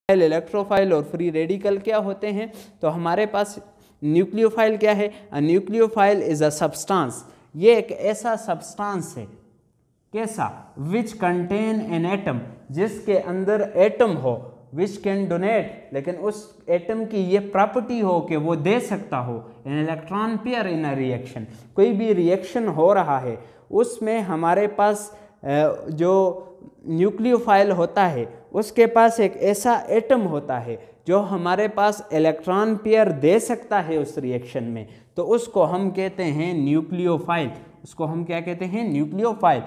Electrophile और free radical क्या होते हैं? तो हमारे पास न्यूक्लियोफाइल क्या है? A nucleophile is a substance, ये एक ऐसा सब्सटेंस है, कैसा? विच कंटेन एन एटम, जिसके अंदर एटम हो, विच कैन डोनेट, लेकिन उस एटम की ये प्रॉपर्टी हो कि वो दे सकता हो an electron pair in a reaction. कोई भी रिएक्शन हो रहा है उसमें हमारे पास जो न्यूक्लियोफाइल होता है उसके पास एक ऐसा एटम होता है जो हमारे पास इलेक्ट्रॉन पेयर दे सकता है उस रिएक्शन में, तो उसको हम कहते हैं न्यूक्लियोफाइल। उसको हम क्या कहते हैं? न्यूक्लियोफाइल।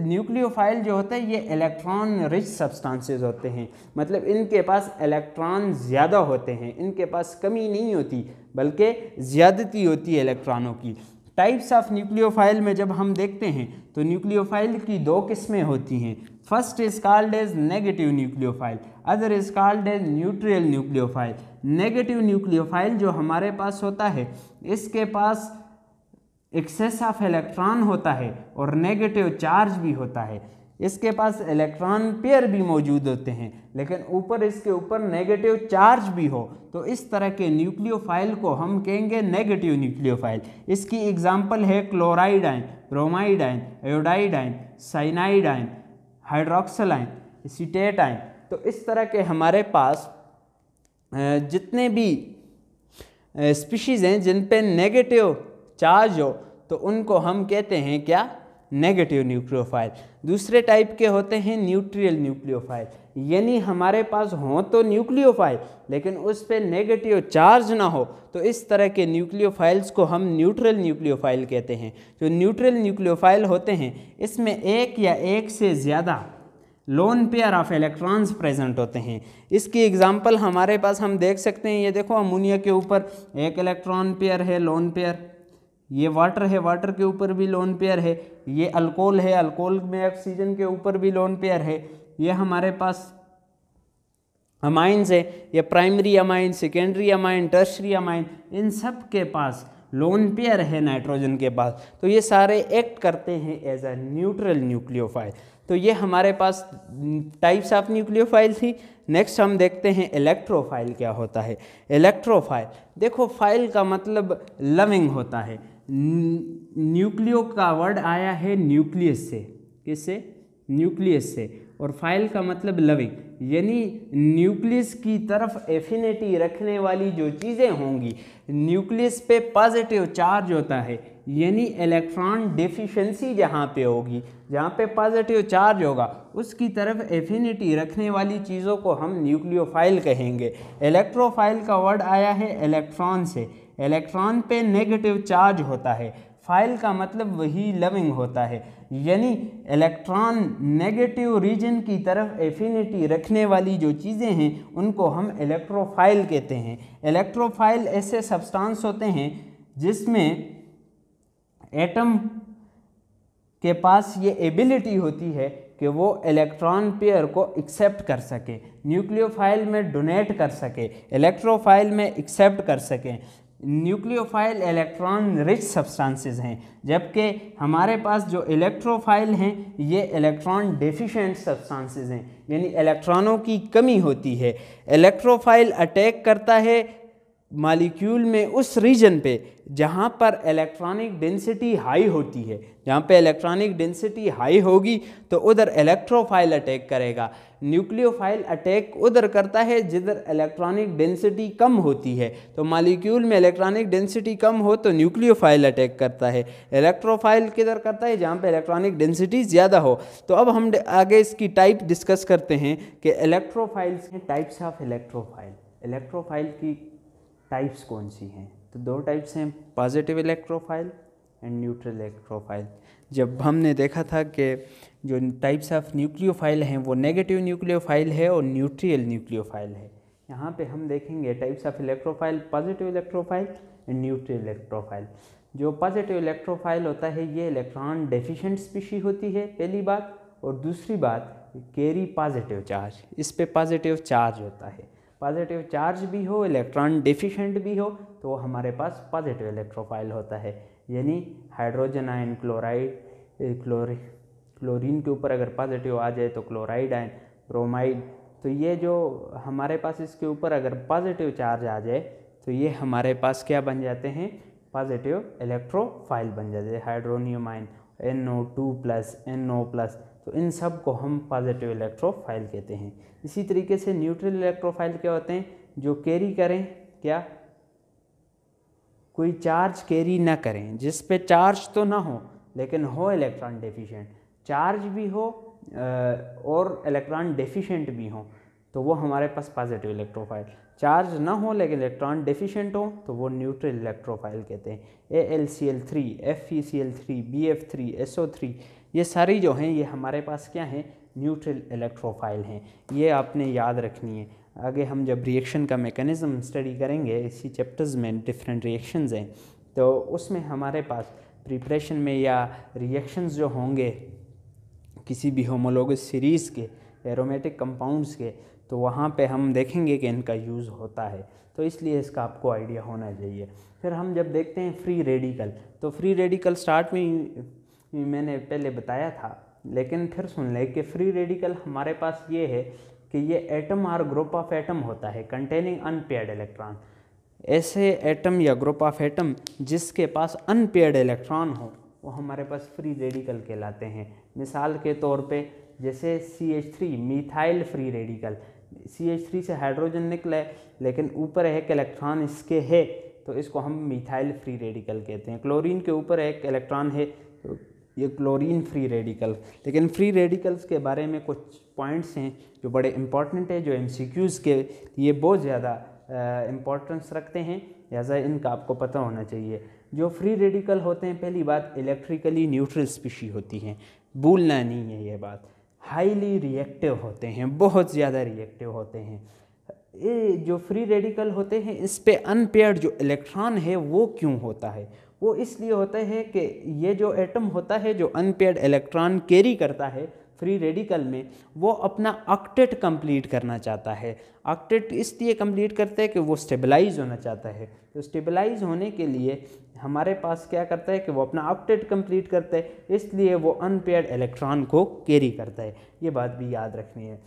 न्यूक्लियोफाइल जो होता है ये इलेक्ट्रॉन रिच सब्सटेंसेस होते हैं, मतलब इनके पास इलेक्ट्रॉन ज़्यादा होते हैं, इनके पास कमी नहीं होती बल्कि ज़्यादती होती है इलेक्ट्रॉनों की। टाइप्स ऑफ न्यूक्लियोफाइल में जब हम देखते हैं तो न्यूक्लियोफाइल की दो किस्में होती हैं। First is called as negative nucleophile, other is called as neutral nucleophile. Negative nucleophile जो हमारे पास होता है इसके पास एक्सेस ऑफ इलेक्ट्रॉन होता है और नेगेटिव चार्ज भी होता है, इसके पास इलेक्ट्रॉन पेयर भी मौजूद होते हैं, लेकिन ऊपर इसके ऊपर नेगेटिव चार्ज भी हो, तो इस तरह के न्यूक्लियोफाइल को हम कहेंगे नेगेटिव न्यूक्लियोफाइल। इसकी एग्जांपल है chloride ion, bromide ion, iodide ion, cyanide ion, hydroxyl ion, acetate ion. तो इस तरह के हमारे पास जितने भी स्पीशीज़ हैं जिन पे नेगेटिव चार्ज हो तो उनको हम कहते हैं क्या? Negative nucleophile. दूसरे टाइप के होते हैं न्यूट्रल न्यूक्लियोफाइल, यानी हमारे पास हो तो न्यूक्लियोफाइल लेकिन उस पर नेगेटिव चार्ज ना हो, तो इस तरह के न्यूक्लियोफाइल्स को हम न्यूट्रल न्यूक्लियोफाइल कहते हैं। जो न्यूट्रल न्यूक्लियोफाइल होते हैं इसमें एक या एक से ज़्यादा lone pair of electrons present होते हैं। इसकी एग्जांपल हमारे पास हम देख सकते हैं, ये देखो अमोनिया के ऊपर एक इलेक्ट्रॉन पेयर है, लोन पेयर। ये वाटर है, वाटर के ऊपर भी लोन पेयर है। ये अल्कोहल है, अल्कोहल में ऑक्सीजन के ऊपर भी लोन पेयर है। ये हमारे पास अमाइंस है, ये primary amine, secondary amine, tertiary amine, इन सब के पास लोन पेयर है नाइट्रोजन के पास, तो ये सारे एक्ट करते हैं एज अ न्यूट्रल न्यूक्लियोफाइल। तो ये हमारे पास टाइप्स ऑफ न्यूक्लियोफाइल थी। नेक्स्ट हम देखते हैं इलेक्ट्रोफाइल क्या होता है। इलेक्ट्रोफाइल, देखो फाइल का मतलब लविंग होता है। न्यूक्लियो का वर्ड आया है न्यूक्लियस से, किससे? न्यूक्लियस से, और फाइल का मतलब लविंग, यानी न्यूक्लियस की तरफ एफिनिटी रखने वाली जो चीज़ें होंगी, न्यूक्लियस पे पॉजिटिव चार्ज होता है, यानी इलेक्ट्रॉन डेफिशिएंसी जहाँ पे होगी, जहाँ पे पॉजिटिव चार्ज होगा उसकी तरफ एफिनिटी रखने वाली चीज़ों को हम न्यूक्लियोफाइल कहेंगे। इलेक्ट्रोफाइल का वर्ड आया है इलेक्ट्रॉन से, इलेक्ट्रॉन पे नेगेटिव चार्ज होता है। फाइल का मतलब वही लविंग होता है, यानी इलेक्ट्रॉन नेगेटिव रीजन की तरफ एफिनिटी रखने वाली जो चीज़ें हैं उनको हम इलेक्ट्रोफाइल कहते हैं। इलेक्ट्रोफाइल ऐसे सब्सटेंस होते हैं जिसमें एटम के पास ये एबिलिटी होती है कि वो इलेक्ट्रॉन पेयर को एक्सेप्ट कर सके, न्यूक्लियोफाइल में डोनेट कर सके, इलेक्ट्रोफाइल में एक्सेप्ट कर सके। न्यूक्लियोफाइल इलेक्ट्रॉन रिच सब्सटेंसेस हैं, जबकि हमारे पास जो इलेक्ट्रोफाइल हैं ये इलेक्ट्रॉन डेफिशिएंट सब्सटेंसेस हैं, यानी इलेक्ट्रॉनों की कमी होती है। इलेक्ट्रोफाइल अटैक करता है मॉलिक्यूल में उस रीजन पे जहाँ पर इलेक्ट्रॉनिक डेंसिटी हाई होती है, जहाँ पे इलेक्ट्रॉनिक डेंसिटी हाई होगी तो उधर इलेक्ट्रोफाइल अटैक करेगा। न्यूक्लियोफाइल अटैक उधर करता है जिधर इलेक्ट्रॉनिक डेंसिटी कम होती है, तो मॉलिक्यूल में इलेक्ट्रॉनिक डेंसिटी कम हो तो न्यूक्लियोफाइल अटैक करता है। इलेक्ट्रोफाइल किधर करता है? जहाँ पे इलेक्ट्रॉनिक डेंसिटी ज़्यादा हो। तो अब हम आगे इसकी टाइप डिस्कस करते हैं कि इलेक्ट्रोफाइल्स के टाइप्स ऑफ इलेक्ट्रोफाइल। इलेक्ट्रोफाइल की टाइप्स कौन सी हैं? तो दो टाइप्स हैं, positive electrophile and neutral electrophile. जब हमने देखा था कि जो टाइप्स ऑफ न्यूक्लियोफाइल हैं वो नेगेटिव न्यूक्लियोफाइल है और न्यूट्रल न्यूक्लियोफाइल है। यहाँ पे हम देखेंगे types of electrophile, positive electrophile and neutral electrophile. जो पॉजिटिव इलेक्ट्रोफाइल होता है ये इलेक्ट्रॉन डेफिशिएंट स्पीशी होती है, पहली बात, और दूसरी बात कैरी पॉजिटिव चार्ज, इस पे पॉजिटिव चार्ज होता है। पॉजिटिव चार्ज भी हो, इलेक्ट्रॉन डेफिशिएंट भी हो, तो हमारे पास पॉजिटिव इलेक्ट्रोफाइल होता है। यानी हाइड्रोजन आयन, क्लोराइड, क्लोरीन के ऊपर अगर पॉजिटिव आ जाए तो क्लोराइड आयन, ब्रोमाइड, तो ये जो हमारे पास इसके ऊपर अगर पॉजिटिव चार्ज आ जाए तो ये हमारे पास क्या बन जाते हैं, पॉजिटिव इलेक्ट्रोफाइल बन जाते हैं। हाइड्रोनियम आयन NO2+, NO+, तो इन सब को हम पॉजिटिव इलेक्ट्रोफाइल कहते हैं। इसी तरीके से न्यूट्रल इलेक्ट्रोफाइल क्या होते हैं, जो कैरी करें, क्या कोई चार्ज कैरी ना करें, जिस पे चार्ज तो ना हो लेकिन हो इलेक्ट्रॉन डेफिशिएंट, चार्ज भी हो और इलेक्ट्रॉन डेफिशिएंट भी हो, तो वो हमारे पास पॉजिटिव इलेक्ट्रोफाइल। चार्ज ना हो लेकिन इलेक्ट्रॉन डेफिशिएंट हो तो वो न्यूट्रल इलेक्ट्रोफाइल कहते हैं। AlCl3, FeCl3, BF3, SO3, ये सारी जो हैं ये हमारे पास क्या हैं, न्यूट्रल इलेक्ट्रोफाइल हैं। ये आपने याद रखनी है। आगे हम जब रिएक्शन का मैकेनिज़्म स्टडी करेंगे, इसी चैप्टर्स में डिफरेंट रिएक्शंस हैं, तो उसमें हमारे पास प्रिपरेशन में या रिएक्शंस जो होंगे किसी भी होमोलोगस सीरीज़ के, एरोमेटिक कंपाउंड्स के, तो वहाँ पे हम देखेंगे कि इनका यूज़ होता है, तो इसलिए इसका आपको आइडिया होना चाहिए। फिर हम जब देखते हैं फ्री रेडिकल, तो फ्री रेडिकल स्टार्ट में मैंने पहले बताया था, लेकिन फिर सुन ले कि फ्री रेडिकल हमारे पास ये है कि ये एटम और ग्रुप ऑफ एटम होता है कंटेनिंग अनपेयर्ड इलेक्ट्रॉन। ऐसे एटम या ग्रुप ऑफ एटम जिसके पास अनपेयर्ड इलेक्ट्रॉन हो वो हमारे पास फ्री रेडिकल कहलाते हैं। मिसाल के तौर पे जैसे CH3 methyl free radical, CH3 से हाइड्रोजन निकले लेकिन ऊपर एक इलेक्ट्रॉन इसके है तो इसको हम मिथाइल फ्री रेडिकल कहते हैं। क्लोरीन के ऊपर एक इलेक्ट्रॉन है तो ये क्लोरीन फ्री रेडिकल। लेकिन फ्री रेडिकल्स के बारे में कुछ पॉइंट्स हैं जो बड़े इंपॉर्टेंट है, जो MCQs के लिए बहुत ज़्यादा इम्पोर्टेंस रखते हैं, लिहाजा इनका आपको पता होना चाहिए। जो फ्री रेडिकल होते हैं, पहली बात इलेक्ट्रिकली न्यूट्रल स्पीशी होती हैं, भूलना नहीं है ये बात। हाईली रिएक्टिव होते हैं, बहुत ज़्यादा रिएक्टिव होते हैं। ये जो फ्री रेडिकल होते हैं इस पे अनपेयर्ड जो इलेक्ट्रॉन है वो क्यों होता है, वो इसलिए होता है कि ये जो एटम होता है जो अनपेयर्ड इलेक्ट्रॉन कैरी करता है फ्री रेडिकल में, वो अपना ऑक्टेट कंप्लीट करना चाहता है। ऑक्टेट इसलिए कंप्लीट करता है कि वो स्टेबलाइज होना चाहता है, तो स्टेबलाइज होने के लिए हमारे पास क्या करता है कि वो अपना ऑक्टेट कंप्लीट करता है, इसलिए वो अनपेयर्ड इलेक्ट्रॉन को कैरी करता है। ये बात भी याद रखनी है।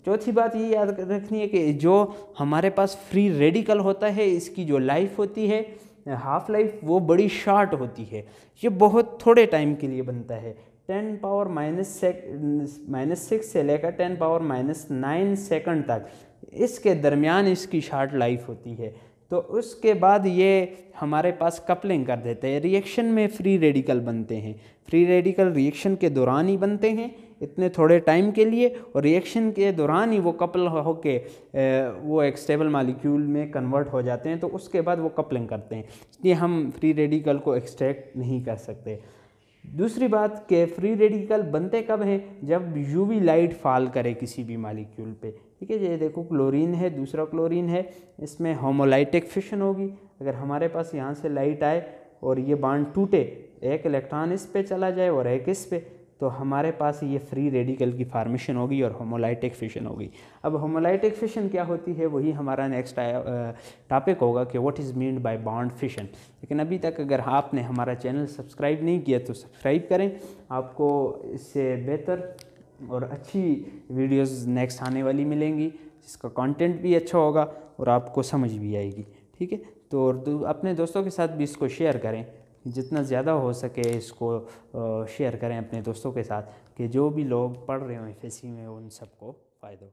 चौथी बात ये याद रखनी है कि जो हमारे पास फ्री रेडिकल होता है इसकी जो लाइफ होती है, हाफ लाइफ, वो बड़ी शॉर्ट होती है। ये बहुत थोड़े टाइम के लिए बनता है, 10⁻⁻⁶ से लेकर 10⁻⁹ सेकंड तक, इसके दरमियान इसकी शॉर्ट लाइफ होती है। तो उसके बाद ये हमारे पास कपलिंग कर देते हैं, रिएक्शन में फ्री रेडिकल बनते हैं। फ्री रेडिकल रिएक्शन के दौरान ही बनते हैं इतने थोड़े टाइम के लिए, और रिएक्शन के दौरान ही वो कपल होके वो एक स्टेबल मॉलिक्यूल में कन्वर्ट हो जाते हैं, तो उसके बाद वो कपलिंग करते हैं। इसलिए हम फ्री रेडिकल को एक्सट्रैक्ट नहीं कर सकते। दूसरी बात कि फ्री रेडिकल बनते कब हैं, जब यूवी लाइट फॉल करे किसी भी मॉलिक्यूल पे। ठीक है, ये देखो क्लोरीन है, दूसरा क्लोरीन है, इसमें होमोलाइटिक फिशन होगी। अगर हमारे पास यहाँ से लाइट आए और ये बॉन्ड टूटे, एक इलेक्ट्रॉन इस पे चला जाए और एक इस पे, तो हमारे पास ये फ्री रेडिकल की फार्मेशन होगी और होमोलाइटिक फिशन होगी। अब होमोलाइटिक फिशन क्या होती है, वही हमारा नेक्स्ट टॉपिक होगा कि what is meant by bond fission. लेकिन अभी तक अगर आपने हमारा चैनल सब्सक्राइब नहीं किया तो सब्सक्राइब करें, आपको इससे बेहतर और अच्छी वीडियोस नेक्स्ट आने वाली मिलेंगी, जिसका कंटेंट भी अच्छा होगा और आपको समझ भी आएगी। ठीक है, तो अपने दोस्तों के साथ भी इसको शेयर करें, जितना ज़्यादा हो सके इसको शेयर करें अपने दोस्तों के साथ, कि जो भी लोग पढ़ रहे हो FSC में उन सबको फ़ायदा हो।